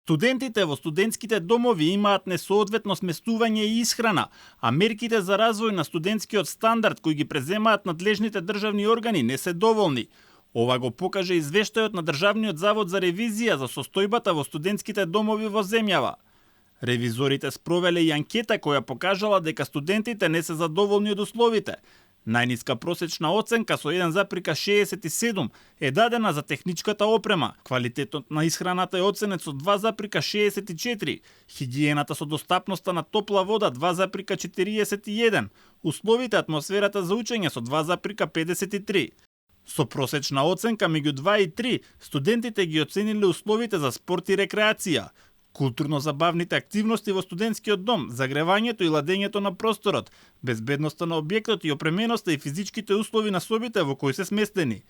Студентите во студентските домови имаат несоодветно сместување и исхрана, а мерките за развој на студентскиот стандард кои ги преземаат надлежните државни органи не се доволни. Ова го покаже извештајот на Државниот завод за ревизија за состојбата во студентските домови во земјава. Ревизорите спровеле и анкета која покажала дека студентите не се задоволни од условите. Најниска просечна оценка со 1,67 е дадена за техничката опрема, квалитетот на исхраната е оценет со 2,64, хигиената со достапноста на топла вода 2,41, условите атмосферата за учење со 2,53. Со просечна оценка меѓу 2 и 3, студентите ги оцениле условите за спорт и рекреација, културно-забавните активности во студентскиот дом, загревањето и ладењето на просторот, безбедноста на објектот и опременоста и физичките услови на собите во кои се сместени.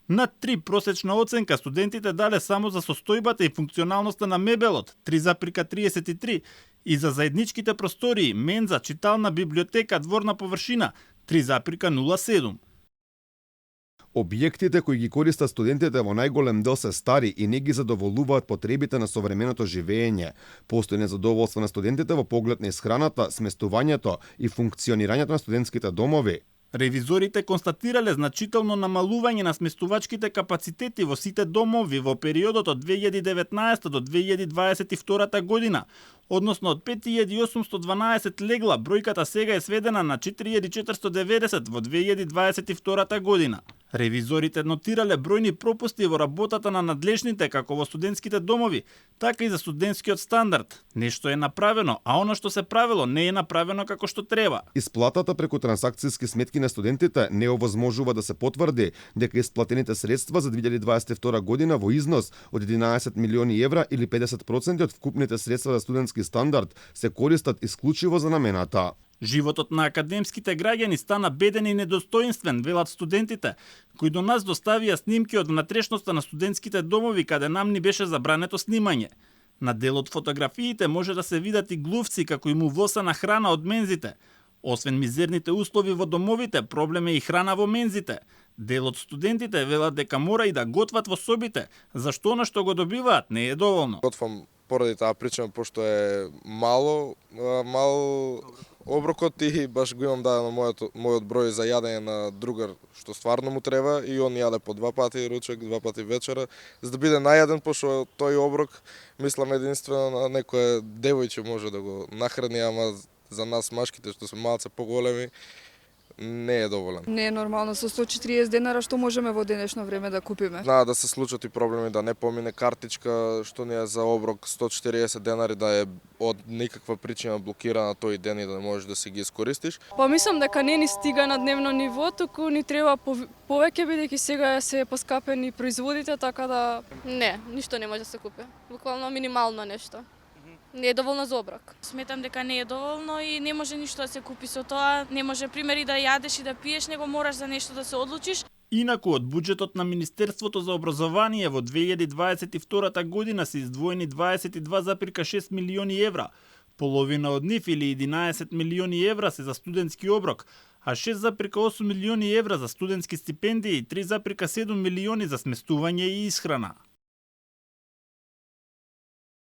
Над 3 просечна оценка студентите дале само за состојбата и функционалноста на мебелот 3,33 и за заедничките простории, менза, читална, библиотека, дворна површина 3,07. Објектите кои ги користат студентите во најголем дел се стари и не ги задоволуваат потребите на современото живење. Постои незадоволство на студентите во поглед на исхраната, сместувањето и функционирањето на студентските домови. Ревизорите констатирале значително намалување на сместувачките капацитети во сите домови во периодот од 2019 до 2022 година, односно од 5812 легла, бројката сега е сведена на 4490 во 2022 година. Ревизорите нотирале бројни пропусти во работата на надлежните како во студентските домови, така и за студентскиот стандард. Нешто е направено, а она што се правило не е направено како што треба. Исплатата преку трансакцијски сметки на студентите не овозможува да се потврди дека исплатените средства за 2022 година во износ од 11 милиони евра или 50% од вкупните средства за студентски стандард се користат исклучиво за намената. Животот на академските граѓани стана беден и недостоинствен, велат студентите, кои до нас доставија снимки од внатрешноста на студентските домови каде нам ни беше забрането снимање. На дел од фотографиите може да се видат и глувци како и мувосана храна од мензите. Освен мизерните услови во домовите, проблем е и храна во мензите. Дел од студентите велат дека мора и да готват во собите, зашто она што го добиваат не е доволно. Готвам поради таа причина, пошто е мал оброкот и баш го имам дадено мојот број за јадење на другар, што стварно му треба, и он јаде по 2 пати ручек, 2 пати вечера, за да биде најаден, пошто тој оброк, мислам, единствено на некоја девојче може да го нахрани, ама за нас машките што се малце поголеми, не е доволен. Не е нормално со 140 денара што можеме во денешно време да купиме. Да се случат и проблеми, да не помине картичка што ни е за оброк 140 денари, да е од никаква причина блокирана тој ден и да не можеш да си ги искористиш. Па мислам дека не ни стига на дневно ниво, туку ни треба повеќе, бидејќи сега се поскапени производите, така да... Не, ништо не може да се купи. Буквално минимално нешто. Не е доволно за оброк. Сметам дека не е доволно и не може ништо да се купи со тоа. Не може, примери, да јадеш и да пиеш, него мораш за нешто да се одлучиш. Инаку од буџетот на Министерството за образование во 2022 година се издвоени 22,6 милиони евра. Половина од нив или 11 милиони евра се за студентски оброк, а 6,8 милиони евра за студентски стипендии и 3,7 милиони за сместување и исхрана.